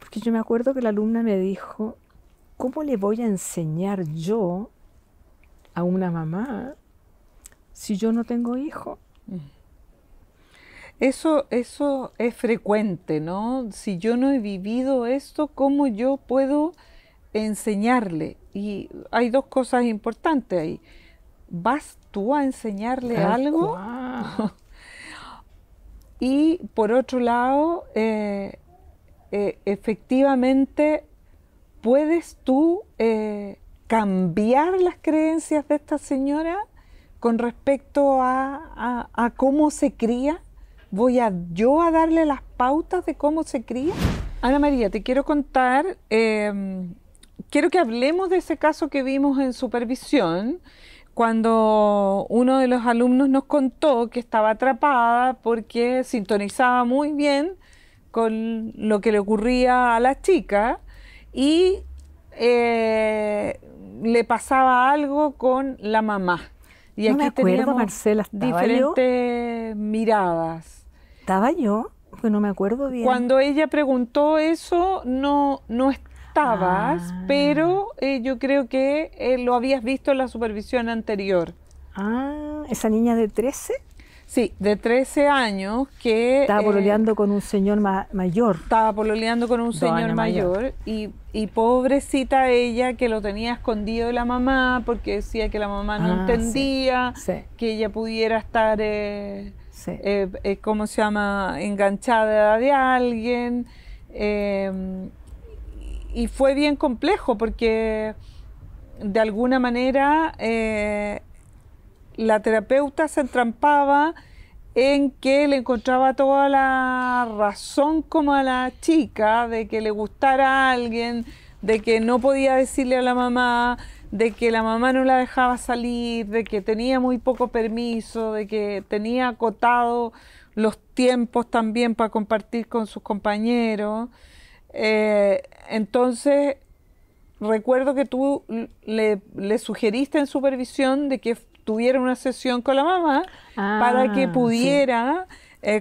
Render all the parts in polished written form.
Porque yo me acuerdo que la alumna me dijo, ¿cómo le voy a enseñar yo a una mamá si yo no tengo hijo? Eso es frecuente, ¿no? Si yo no he vivido esto, ¿cómo yo puedo enseñarle? Y hay dos cosas importantes ahí. ¿Vas tú a enseñarle Tal algo? cual. Y por otro lado, efectivamente, ¿puedes tú cambiar las creencias de esta señora con respecto a cómo se cría? ¿Voy yo a darle las pautas de cómo se cría? Ana María, te quiero contar, quiero que hablemos de ese caso que vimos en supervisión, cuando uno de los alumnos nos contó que estaba atrapada porque sintonizaba muy bien con lo que le ocurría a la chica y le pasaba algo con la mamá. Y No me aquí acuerdo, teníamos Marcela, diferentes miradas. ¿Estaba yo? Pues no me acuerdo bien. Cuando ella preguntó eso, no estabas, pero yo creo que lo habías visto en la supervisión anterior. Esa niña de 13 Sí, de 13 años que... estaba pololeando con un señor mayor. Estaba pololeando con un señor mayor y pobrecita ella que lo tenía escondido de la mamá porque decía que la mamá no entendía, que ella pudiera estar... ¿cómo se llama? Enganchada de alguien. Y fue bien complejo porque de alguna manera la terapeuta se entrampaba en que le encontraba toda la razón como a la chica de que le gustara a alguien, de que no podía decirle a la mamá, de que la mamá no la dejaba salir, de que tenía muy poco permiso, de que tenía acotado los tiempos también para compartir con sus compañeros. Entonces, recuerdo que tú le sugeriste en supervisión de que tuviera una sesión con la mamá para que pudiera...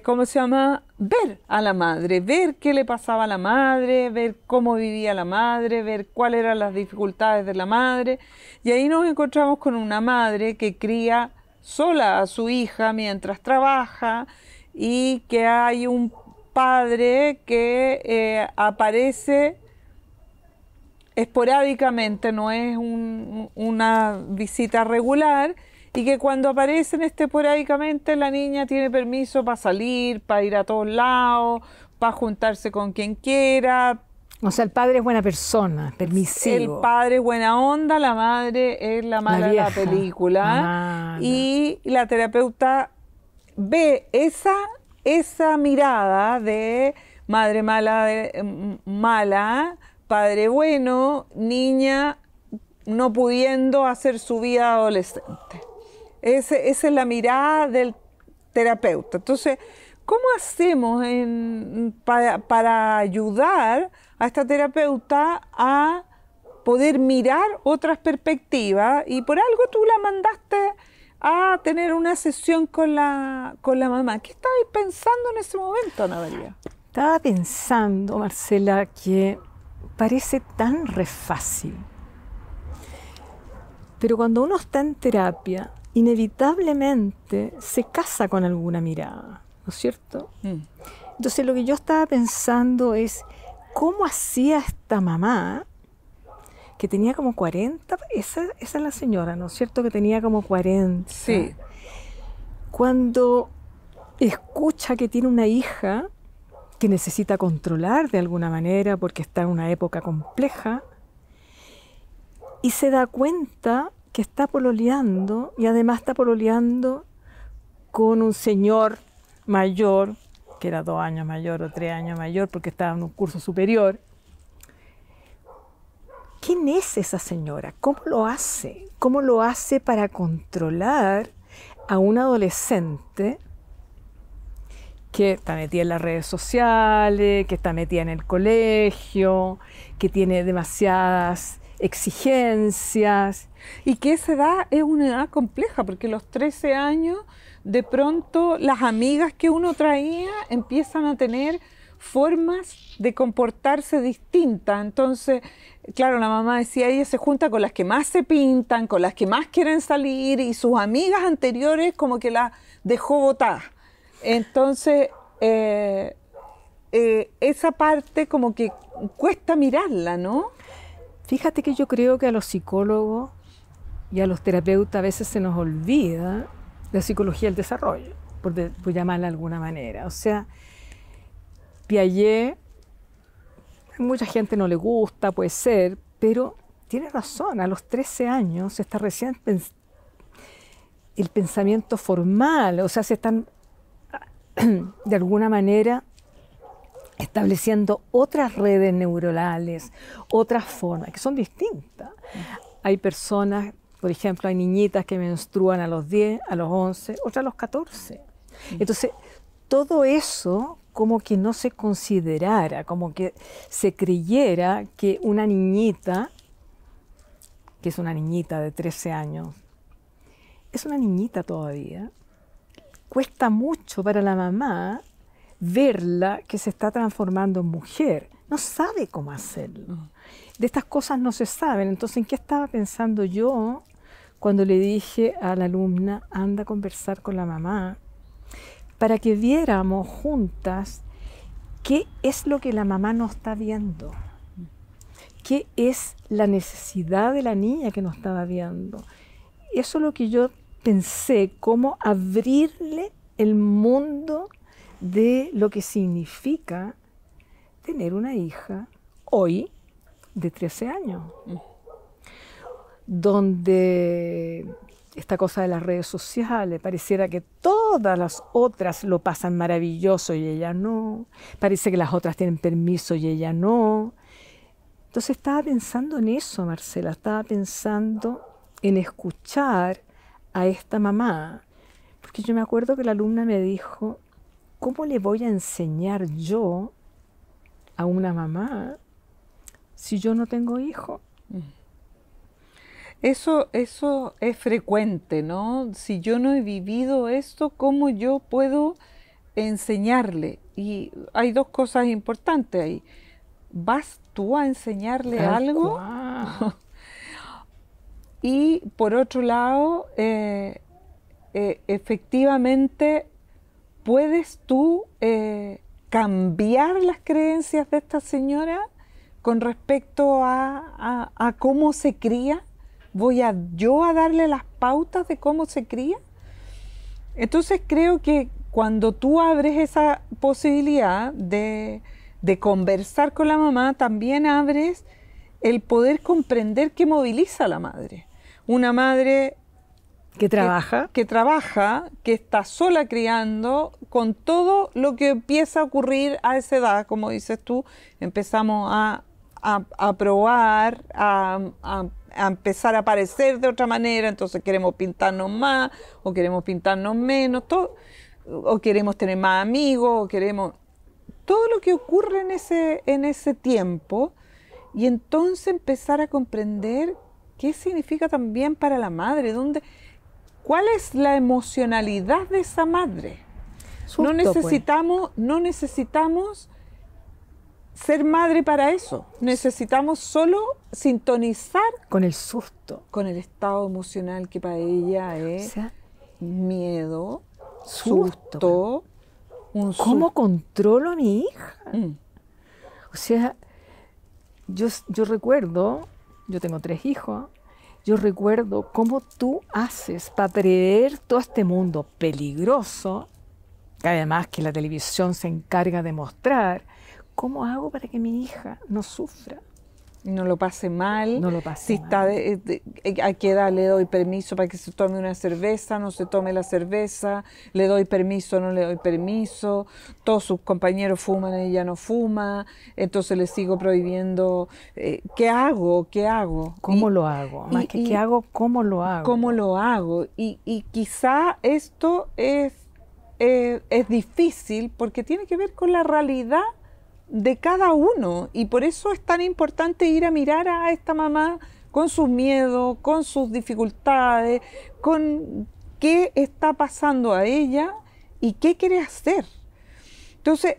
¿cómo se llama? Ver a la madre, ver qué le pasaba a la madre, ver cómo vivía la madre, ver cuáles eran las dificultades de la madre. Y ahí nos encontramos con una madre que cría sola a su hija mientras trabaja y que hay un padre que aparece esporádicamente, no es una visita regular, y que cuando aparecen esporádicamente la niña tiene permiso para salir, para ir a todos lados, para juntarse con quien quiera. O sea, el padre es buena persona, permisivo. El padre es buena onda, la madre es la mala de la película. Y la terapeuta ve esa mirada de madre mala, padre bueno, niña no pudiendo hacer su vida adolescente. Esa es la mirada del terapeuta. Entonces, ¿cómo hacemos para ayudar a esta terapeuta a poder mirar otras perspectivas? Y por algo tú la mandaste a tener una sesión con la mamá. ¿Qué estabas pensando en ese momento, Ana María? Estaba pensando, Marcela, que parece tan re fácil. Pero cuando uno está en terapia, inevitablemente se casa con alguna mirada, ¿no es cierto? Entonces lo que yo estaba pensando es, ¿cómo hacía esta mamá, que tenía como 40, esa es la señora, ¿no es cierto? Que tenía como 40. Sí. Cuando escucha que tiene una hija que necesita controlar de alguna manera porque está en una época compleja, y se da cuenta que está pololeando, y además está pololeando con un señor mayor, que era 2 años mayor o 3 años mayor porque estaba en un curso superior. ¿Quién es esa señora? ¿Cómo lo hace? ¿Cómo lo hace para controlar a un adolescente que está metida en las redes sociales, que está metida en el colegio, que tiene demasiadas exigencias? Y que esa edad es una edad compleja, porque los 13 años, de pronto las amigas que uno traía empiezan a tener formas de comportarse distintas. Entonces, claro, la mamá decía, ella se junta con las que más se pintan, con las que más quieren salir, y sus amigas anteriores como que la dejó botada. Entonces, esa parte como que cuesta mirarla, ¿no? Fíjate que yo creo que a los psicólogos y a los terapeutas a veces se nos olvida la psicología del desarrollo, por llamarla de alguna manera. O sea, Piaget, a mucha gente no le gusta, puede ser, pero tiene razón, a los 13 años está recién el pensamiento formal, o sea, se están de alguna manera estableciendo otras redes neuronales, otras formas, que son distintas. Hay personas, por ejemplo, hay niñitas que menstruan a los 10, a los 11, otras a los 14. Entonces, todo eso como que no se considerara, como que se creyera que una niñita, que es una niñita de 13 años, es una niñita todavía. Cuesta mucho para la mamá verla que se está transformando en mujer. No sabe cómo hacerlo. De estas cosas no se saben. Entonces, ¿en qué estaba pensando yo cuando le dije a la alumna, anda a conversar con la mamá, para que viéramos juntas qué es lo que la mamá no está viendo? ¿Qué es la necesidad de la niña que no estaba viendo? Eso es lo que yo pensé, cómo abrirle el mundo de lo que significa tener una hija hoy de 13 años, donde esta cosa de las redes sociales, pareciera que todas las otras lo pasan maravilloso y ella no, parece que las otras tienen permiso y ella no. Entonces estaba pensando en eso, Marcela, estaba pensando en escuchar a esta mamá, porque yo me acuerdo que la alumna me dijo, ¿cómo le voy a enseñar yo a una mamá si yo no tengo hijo? Eso es frecuente, ¿no? Si yo no he vivido esto, ¿cómo yo puedo enseñarle? Y hay dos cosas importantes ahí. ¿Vas tú a enseñarle algo? Y por otro lado, efectivamente, ¿puedes tú cambiar las creencias de esta señora con respecto a cómo se cría? ¿Voy yo a darle las pautas de cómo se cría? Entonces creo que cuando tú abres esa posibilidad de conversar con la mamá, también abres el poder comprender qué moviliza a la madre. Una madre que trabaja, que está sola criando, con todo lo que empieza a ocurrir a esa edad, como dices tú, empezamos a probar, a empezar a parecer de otra manera, entonces queremos pintarnos más, o queremos pintarnos menos, o queremos tener más amigos, o queremos... Todo lo que ocurre en ese tiempo, y entonces empezar a comprender qué significa también para la madre, cuál es la emocionalidad de esa madre. No necesitamos ser madre para eso. Necesitamos solo sintonizar con el susto, con el estado emocional que para ella es miedo, susto. ¿Cómo controlo a mi hija? O sea, yo recuerdo, yo tengo 3 hijos, yo recuerdo cómo tú haces para prever todo este mundo peligroso, que además que la televisión se encarga de mostrar. ¿Cómo hago para que mi hija no sufra? No lo pase mal. No lo pase si mal. Está a qué edad le doy permiso para que se tome una cerveza, no se tome la cerveza, le doy permiso, no le doy permiso, todos sus compañeros fuman, ella no fuma, entonces le sigo prohibiendo. ¿Qué hago? ¿Qué hago? ¿Cómo lo hago? Más que qué hago, ¿cómo lo hago? ¿Cómo lo hago? Y quizá esto es difícil porque tiene que ver con la realidad de cada uno, y por eso es tan importante ir a mirar a esta mamá con sus miedos, con sus dificultades, con qué está pasando a ella y qué quiere hacer. Entonces,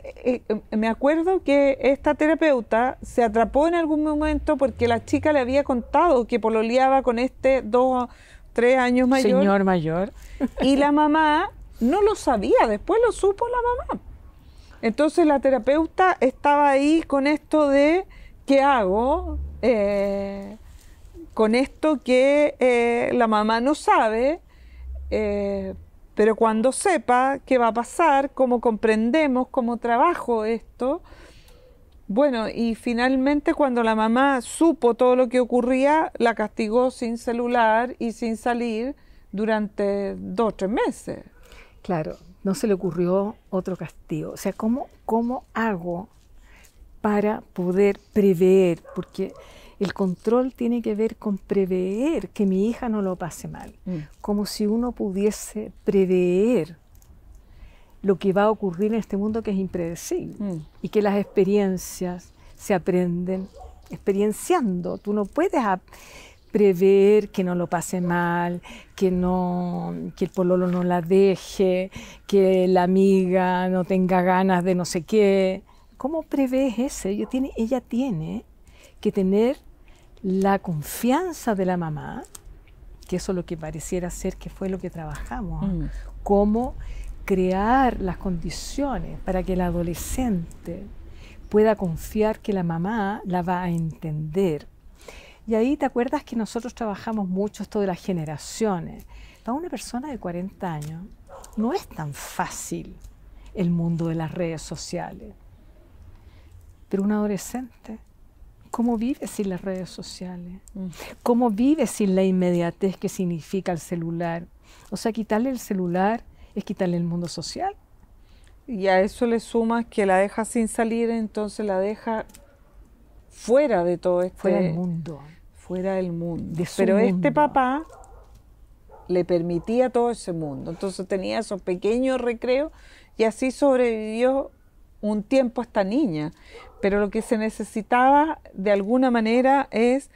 me acuerdo que esta terapeuta se atrapó en algún momento porque la chica le había contado que pololeaba con este 2, 3 años mayor. Señor mayor. Y la mamá no lo sabía, después lo supo la mamá. Entonces la terapeuta estaba ahí con esto de ¿qué hago? Con esto que la mamá no sabe, pero cuando sepa qué va a pasar, cómo comprendemos, cómo trabajo esto. Bueno, y finalmente cuando la mamá supo todo lo que ocurría, la castigó sin celular y sin salir durante 2 o 3 meses. Claro, no se le ocurrió otro castigo. O sea, ¿cómo hago para poder prever? Porque el control tiene que ver con prever que mi hija no lo pase mal. Como si uno pudiese prever lo que va a ocurrir en este mundo que es impredecible. Y que las experiencias se aprenden experienciando. Tú no puedes prever que no lo pase mal, que el pololo no la deje, que la amiga no tenga ganas de no sé qué. ¿Cómo prevés eso? Ella tiene que tener la confianza de la mamá, que eso es lo que pareciera ser que fue lo que trabajamos, cómo crear las condiciones para que el adolescente pueda confiar que la mamá la va a entender. Y ahí te acuerdas que nosotros trabajamos mucho esto de las generaciones. Para una persona de 40 años no es tan fácil el mundo de las redes sociales. Pero un adolescente, ¿cómo vive sin las redes sociales? ¿Cómo vive sin la inmediatez que significa el celular? O sea, quitarle el celular es quitarle el mundo social. Y a eso le sumas que la deja sin salir, entonces la deja fuera de todo este... Fuera del mundo. Fuera del mundo. Pero este papá le permitía todo ese mundo. Entonces tenía esos pequeños recreos y así sobrevivió un tiempo esta niña. Pero lo que se necesitaba de alguna manera es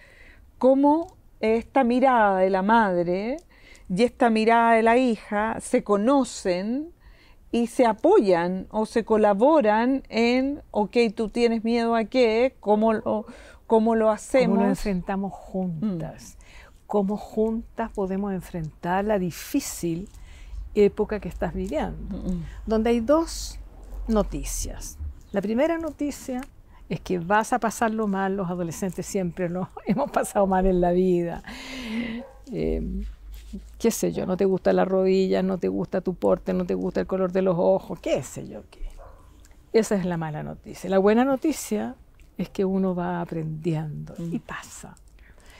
cómo esta mirada de la madre y esta mirada de la hija se conocen y se apoyan o se colaboran en, ok, tú tienes miedo a qué, cómo lo hacemos. Cómo lo enfrentamos juntas. Cómo juntas podemos enfrentar la difícil época que estás viviendo. Donde hay 2 noticias. La primera noticia es que vas a pasarlo mal, los adolescentes siempre lo hemos pasado mal en la vida. Qué sé yo, no te gusta la rodilla, no te gusta tu porte, no te gusta el color de los ojos, qué sé yo qué. Esa es la mala noticia. La buena noticia es que uno va aprendiendo y pasa.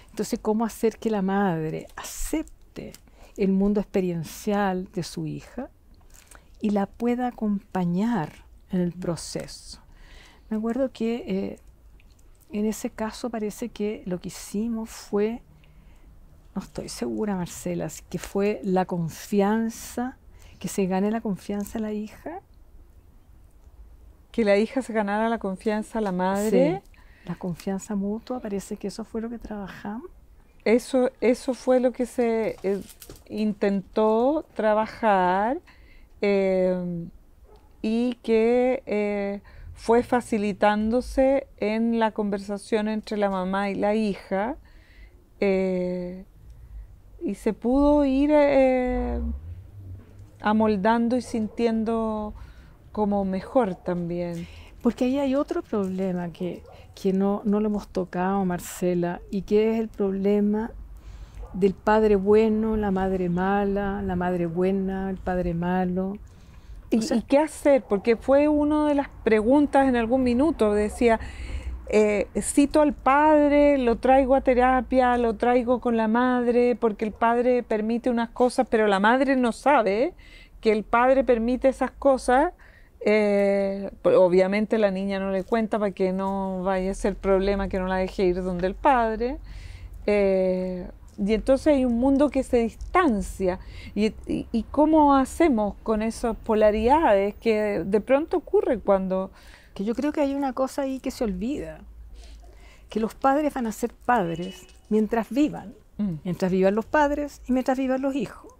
Entonces, ¿cómo hacer que la madre acepte el mundo experiencial de su hija y la pueda acompañar en el proceso? Me acuerdo que en ese caso parece que lo que hicimos fue, no estoy segura, Marcela, que fue la confianza, que se gane la confianza de la hija. Que la hija se ganara la confianza a la madre. Sí, la confianza mutua, parece que eso fue lo que trabajamos. Eso fue lo que se intentó trabajar y que fue facilitándose en la conversación entre la mamá y la hija y se pudo ir amoldando y sintiendo como mejor también. Porque ahí hay otro problema que no lo hemos tocado, Marcela, y que es el problema del padre bueno, la madre mala, la madre buena, el padre malo. ¿Y qué hacer? Porque fue una de las preguntas en algún minuto, decía, cito al padre, lo traigo a terapia, lo traigo con la madre, porque el padre permite unas cosas, pero la madre no sabe que el padre permite esas cosas. Obviamente la niña no le cuenta para que no vaya a ser problema que no la deje ir donde el padre. Y entonces hay un mundo que se distancia. ¿Y cómo hacemos con esas polaridades que de pronto ocurre cuando...? Que yo creo que hay una cosa ahí que se olvida, que los padres van a ser padres mientras vivan los padres y mientras vivan los hijos.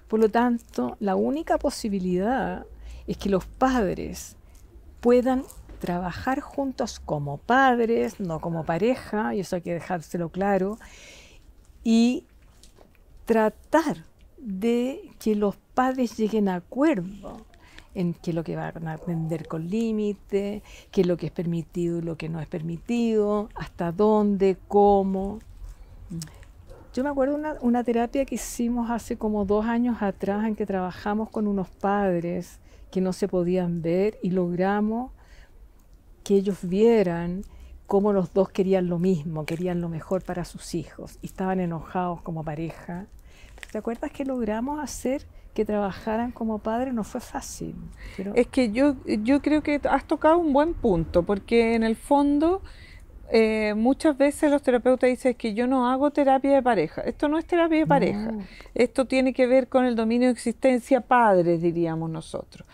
Por lo tanto, la única posibilidad es que los padres puedan trabajar juntos como padres, no como pareja, y eso hay que dejárselo claro, y tratar de que los padres lleguen a acuerdo en qué es lo que van a aprender con límite, qué es lo que es permitido y lo que no es permitido, hasta dónde, cómo. Yo me acuerdo una terapia que hicimos hace como 2 años atrás en que trabajamos con unos padres que no se podían ver y logramos que ellos vieran cómo los dos querían lo mismo, querían lo mejor para sus hijos y estaban enojados como pareja. ¿Te acuerdas que logramos hacer que trabajaran como padres? No fue fácil. Pero... Es que yo creo que has tocado un buen punto, porque en el fondo muchas veces los terapeutas dicen que yo no hago terapia de pareja. Esto no es terapia de pareja. No. Esto tiene que ver con el dominio de existencia padres, diríamos nosotros.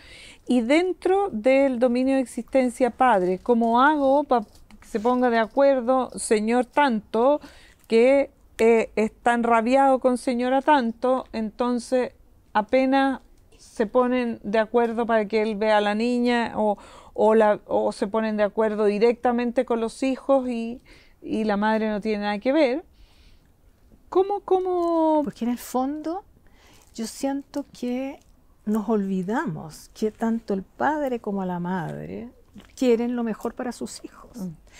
Y dentro del dominio de existencia padre, ¿cómo hago para que se ponga de acuerdo señor tanto que está enrabiado con señora tanto? Entonces apenas se ponen de acuerdo para que él vea a la niña o se ponen de acuerdo directamente con los hijos y la madre no tiene nada que ver. ¿Cómo? Porque en el fondo yo siento que nos olvidamos que tanto el padre como la madre quieren lo mejor para sus hijos.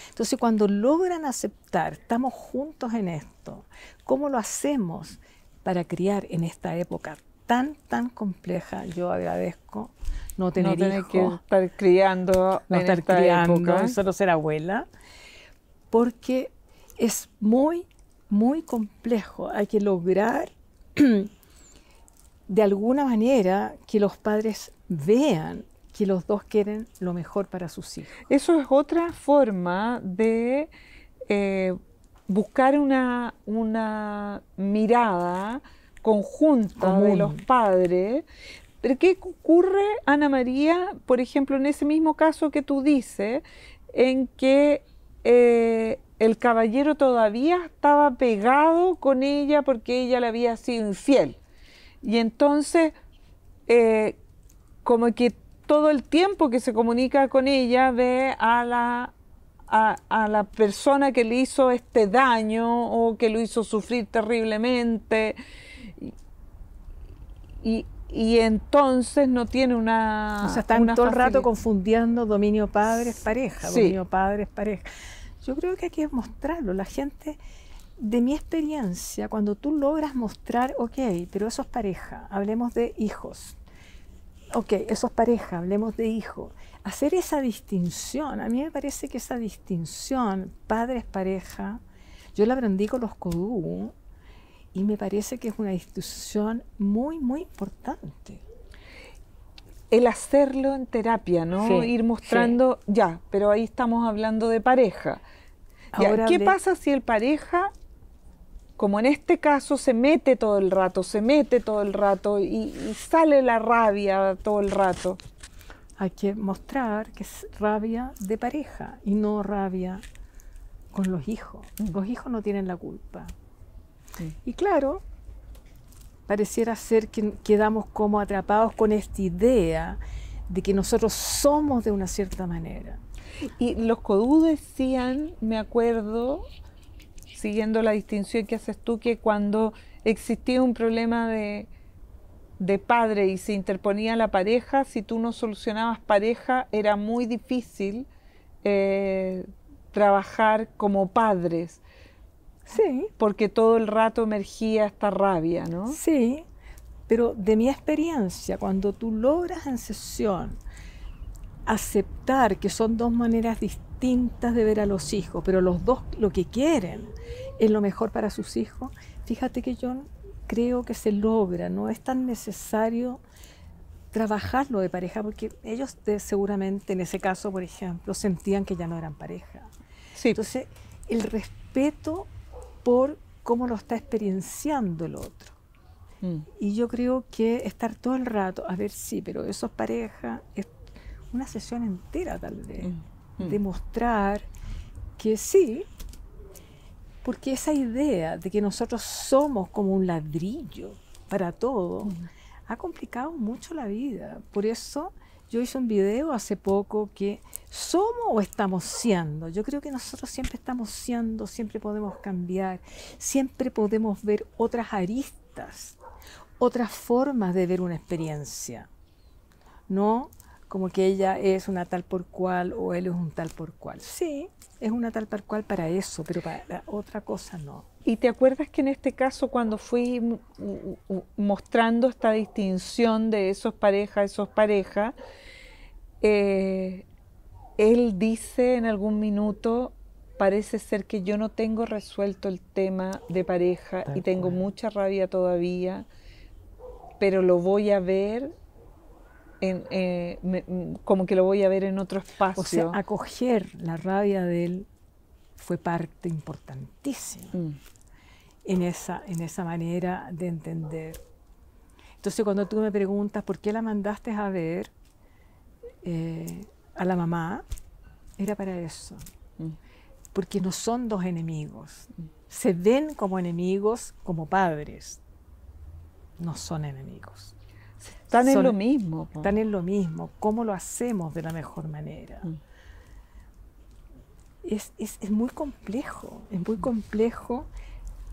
Entonces, cuando logran aceptar, estamos juntos en esto, ¿cómo lo hacemos para criar en esta época tan compleja? Yo agradezco no tener hijos, que estar criando no en estar esta criando, época. solo ser abuela, porque es muy complejo. Hay que lograr de alguna manera que los padres vean que los dos quieren lo mejor para sus hijos. Eso es otra forma de buscar una mirada conjunta común de los padres. Pero ¿qué ocurre, Ana María, por ejemplo, en ese mismo caso que tú dices, en que el caballero todavía estaba pegado con ella porque ella le había sido infiel? Y entonces, como que todo el tiempo que se comunica con ella ve a la persona que le hizo este daño o que lo hizo sufrir terriblemente. Y entonces no tiene una... O sea, están una todo el rato facilidad. confundiendo dominio padres-pareja, Sí. dominio padres-pareja. Yo creo que hay que mostrarlo. La gente, de mi experiencia, cuando tú logras mostrar, ok, pero eso es pareja, hablemos de hijos. Ok, eso es pareja, hablemos de hijos. Hacer esa distinción, a mí me parece que esa distinción, padres-pareja, yo la aprendí con los Kodú y me parece que es una distinción muy importante. El hacerlo en terapia, ¿no? Sí, Ir mostrando, ya, pero ahí estamos hablando de pareja. Ya, Ahora ¿qué pasa si el pareja, como en este caso, se mete todo el rato y sale la rabia todo el rato? Hay que mostrar que es rabia de pareja y no rabia con los hijos. Los hijos no tienen la culpa. Y claro, pareciera ser que quedamos como atrapados con esta idea de que nosotros somos de una cierta manera. Y los Kodú decían, me acuerdo, siguiendo la distinción que haces tú, que cuando existía un problema de padre y se interponía la pareja, si tú no solucionabas pareja, era muy difícil trabajar como padres. Sí, Porque todo el rato emergía esta rabia, ¿no? sí, pero de mi experiencia, cuando tú logras en sesión aceptar que son dos maneras distintas de ver a los hijos, pero los dos lo que quieren es lo mejor para sus hijos, fíjate que yo creo que se logra, no es tan necesario trabajarlo de pareja, porque ellos seguramente en ese caso, por ejemplo, sentían que ya no eran pareja. Sí. Entonces, el respeto por cómo lo está experienciando el otro. Y yo creo que estar todo el rato, a ver, sí, pero eso es pareja, es una sesión entera tal vez, demostrar que sí, porque esa idea de que nosotros somos como un ladrillo para todo, ha complicado mucho la vida. Por eso Yo hice un video hace poco que ¿somos o estamos siendo? Yo creo que nosotros siempre estamos siendo, siempre podemos cambiar, siempre podemos ver otras aristas, otras formas de ver una experiencia, no como que ella es una tal por cual o él es un tal por cual. Sí, es una tal por cual para eso, pero para otra cosa no. ¿Y te acuerdas que en este caso, cuando fui mostrando esta distinción de esos parejas, él dice en algún minuto, parece ser que yo no tengo resuelto el tema de pareja y tengo mucha rabia todavía, pero lo voy a ver, como que lo voy a ver en otro espacio? O sea, acoger la rabia de él fue parte importantísima en esa manera de entender. Entonces, cuando tú me preguntas por qué la mandaste a ver a la mamá, era para eso. Porque no son dos enemigos. Se ven como enemigos, como padres. No son enemigos. Están en lo mismo. Están en lo mismo. ¿Cómo lo hacemos de la mejor manera? Es muy complejo, es muy complejo.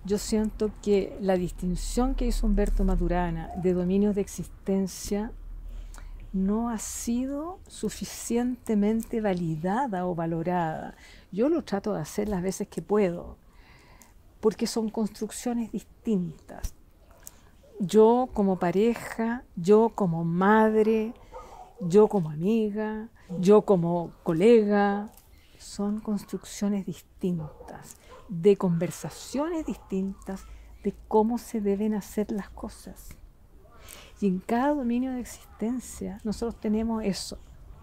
Yo siento que la distinción que hizo Humberto Maturana de dominios de existencia no ha sido suficientemente validada o valorada. Yo lo trato de hacer las veces que puedo, porque son construcciones distintas. Yo como pareja, yo como madre, yo como amiga, yo como colega, son construcciones distintas, de conversaciones distintas, de cómo se deben hacer las cosas. Y en cada dominio de existencia nosotros tenemos eso,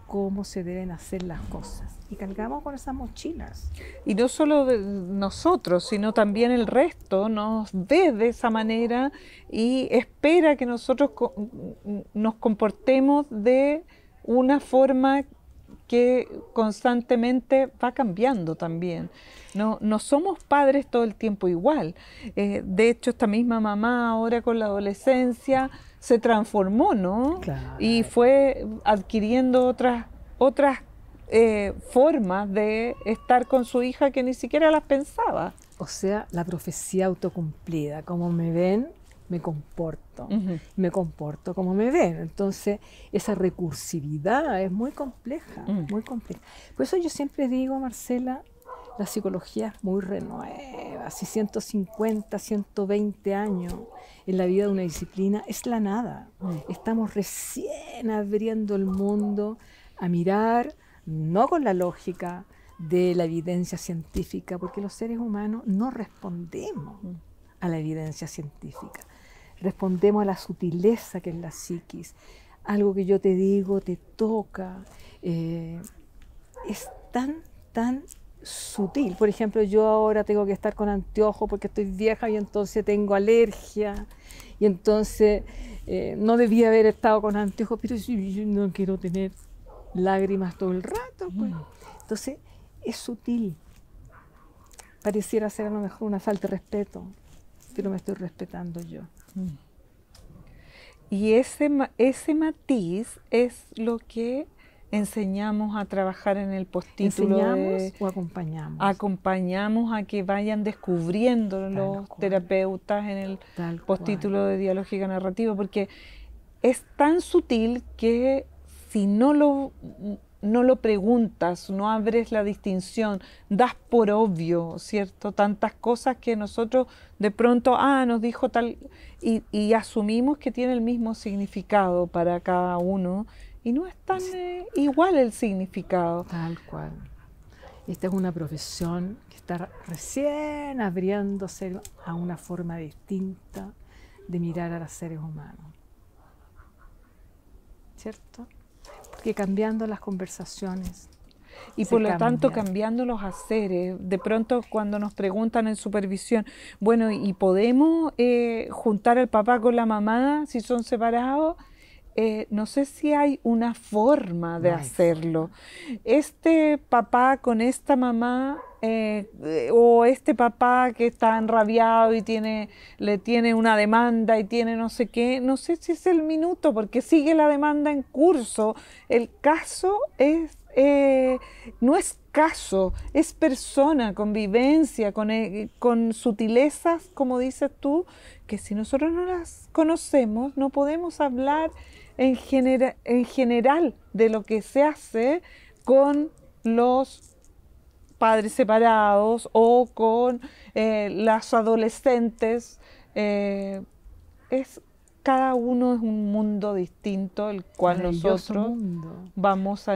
cómo se deben hacer las cosas. Y cargamos con esas mochilas. Y no solo de nosotros, sino también el resto nos ve de esa manera y espera que nosotros nos comportemos de una forma que constantemente va cambiando también. No somos padres todo el tiempo igual. De hecho, esta misma mamá ahora con la adolescencia se transformó, ¿no? Claro. Y fue adquiriendo otras formas de estar con su hija que ni siquiera las pensaba. O sea, la profecía autocumplida. Como me ven, me comporto. Me comporto como me ven. Entonces, esa recursividad es muy compleja, muy compleja. Por eso yo siempre digo, Marcela, la psicología es muy renueva. Si 150, 120 años en la vida de una disciplina es la nada. Estamos recién abriendo el mundo a mirar, no con la lógica de la evidencia científica, porque los seres humanos no respondemos a la evidencia científica. Respondemos a la sutileza que es la psiquis. Algo que yo te digo te toca. Es tan sutil. Por ejemplo, yo ahora tengo que estar con anteojos porque estoy vieja y entonces tengo alergia. Y entonces no debía haber estado con anteojos, pero yo no quiero tener lágrimas todo el rato. Pues. Entonces, es sutil. Pareciera ser a lo mejor una falta de respeto, pero me estoy respetando yo. Y ese matiz es lo que enseñamos a trabajar en el postítulo. ¿Enseñamos o acompañamos? Acompañamos a que vayan descubriendo los terapeutas en el postítulo de dialógica narrativa, porque es tan sutil que si no lo preguntas, no abres la distinción, das por obvio, ¿cierto? Tantas cosas que nosotros de pronto, nos dijo tal, y asumimos que tiene el mismo significado para cada uno, y no es tan igual el significado. Tal cual. Esta es una profesión que está recién abriéndose a una forma distinta de mirar a los seres humanos. ¿Cierto? Porque cambiando las conversaciones. Y por lo tanto cambiando los haceres. De pronto cuando nos preguntan en supervisión, bueno, ¿y podemos juntar al papá con la mamá si son separados? No sé si hay una forma de hacerlo. Este papá con esta mamá o este papá que está enrabiado y le tiene una demanda y tiene no sé qué, no sé si es el minuto porque sigue la demanda en curso. El caso no es caso, es persona, convivencia, con sutilezas, como dices tú, que si nosotros no las conocemos, no podemos hablar en general de lo que se hace con los padres separados o con las adolescentes. Cada uno es un mundo distinto, el cual nosotros vamos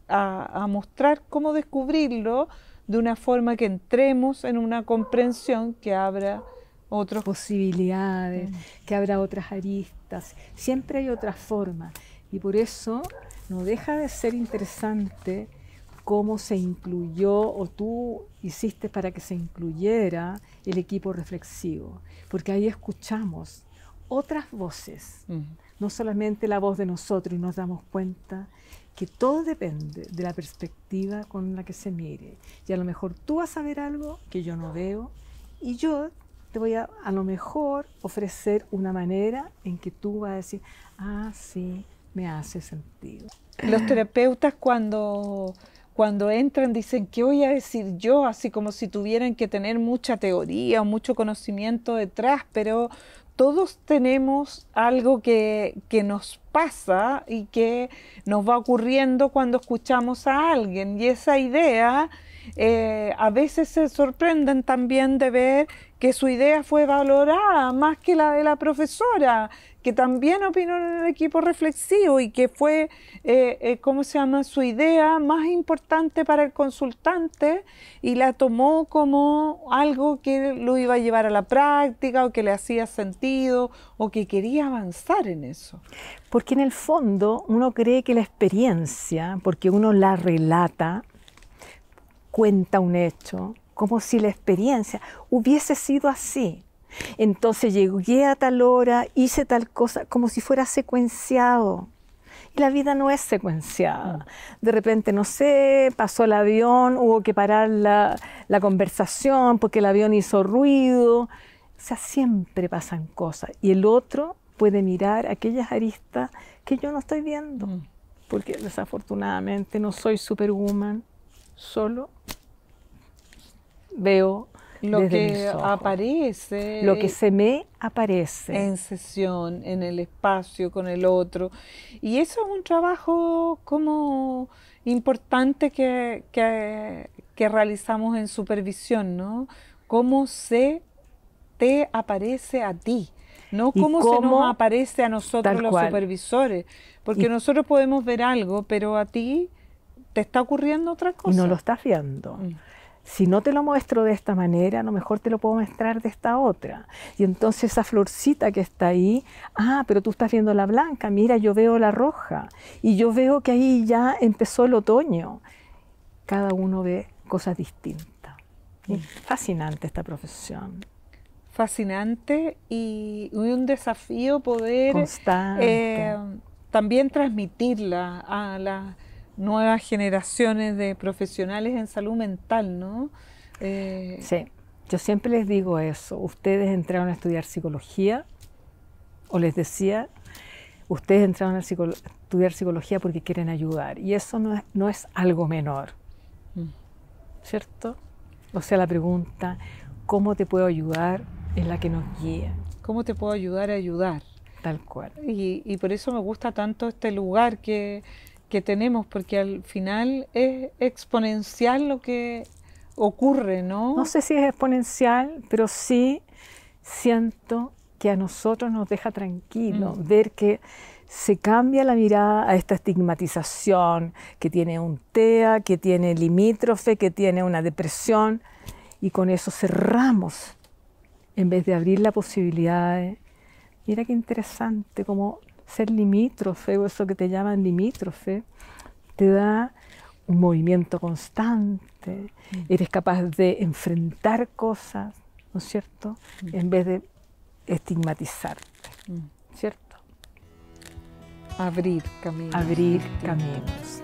a mostrar cómo descubrirlo de una forma que entremos en una comprensión que abra otras posibilidades, que abra otras aristas. Siempre hay otra forma y por eso no deja de ser interesante cómo se incluyó o tú hiciste para que se incluyera el equipo reflexivo, porque ahí escuchamos otras voces, no solamente la voz de nosotros, y nos damos cuenta que todo depende de la perspectiva con la que se mire. Y a lo mejor tú vas a ver algo que yo no veo y yo te voy a lo mejor ofrecer una manera en que tú vas a decir, ah, sí, me hace sentido. Los terapeutas cuando entran dicen, ¿qué voy a decir yo? Así como si tuvieran que tener mucha teoría o mucho conocimiento detrás, pero todos tenemos algo que nos pasa y que nos va ocurriendo cuando escuchamos a alguien. Y esa idea, a veces se sorprenden también de ver que su idea fue valorada más que la de la profesora, que también opinó en el equipo reflexivo y que fue, ¿cómo se llama?, su idea más importante para el consultante y la tomó como algo que lo iba a llevar a la práctica o que le hacía sentido o que quería avanzar en eso. Porque en el fondo uno cree que la experiencia, porque uno la relata, cuenta un hecho, como si la experiencia hubiese sido así. Entonces llegué a tal hora, hice tal cosa, como si fuera secuenciado. Y la vida no es secuenciada. De repente, no sé, pasó el avión, hubo que parar la conversación porque el avión hizo ruido. O sea, siempre pasan cosas. Y el otro puede mirar aquellas aristas que yo no estoy viendo. Porque desafortunadamente no soy superwoman, solo veo lo que aparece, lo que se me aparece en sesión, en el espacio con el otro, y eso es un trabajo como importante que realizamos en supervisión, ¿no? Cómo se te aparece a ti, no cómo se nos aparece a nosotros los supervisores, porque nosotros podemos ver algo, pero a ti te está ocurriendo otra cosa. Y no lo estás viendo. Si no te lo muestro de esta manera, a lo mejor te lo puedo mostrar de esta otra. Y entonces esa florcita que está ahí, ah, pero tú estás viendo la blanca, mira, yo veo la roja. Y yo veo que ahí ya empezó el otoño. Cada uno ve cosas distintas. Fascinante esta profesión. Fascinante y un desafío poder también transmitirla a las nuevas generaciones de profesionales en salud mental, ¿no? Sí, yo siempre les digo eso. Ustedes entraron a estudiar psicología, o les decía, ustedes entraron a estudiar psicología porque quieren ayudar. Y eso no es algo menor, ¿cierto? O sea, la pregunta, ¿cómo te puedo ayudar?, es la que nos guía. ¿Cómo te puedo ayudar a ayudar? Tal cual. Y por eso me gusta tanto este lugar que tenemos, porque al final es exponencial lo que ocurre, ¿no? No sé si es exponencial, pero sí siento que a nosotros nos deja tranquilos ver que se cambia la mirada a esta estigmatización que tiene un TEA, que tiene limítrofe, que tiene una depresión, y con eso cerramos en vez de abrir la posibilidad de, mira qué interesante, como ser limítrofe, o eso que te llaman limítrofe, te da un movimiento constante, eres capaz de enfrentar cosas, ¿no es cierto?, en vez de estigmatizarte, ¿cierto? Abrir caminos. Abrir caminos.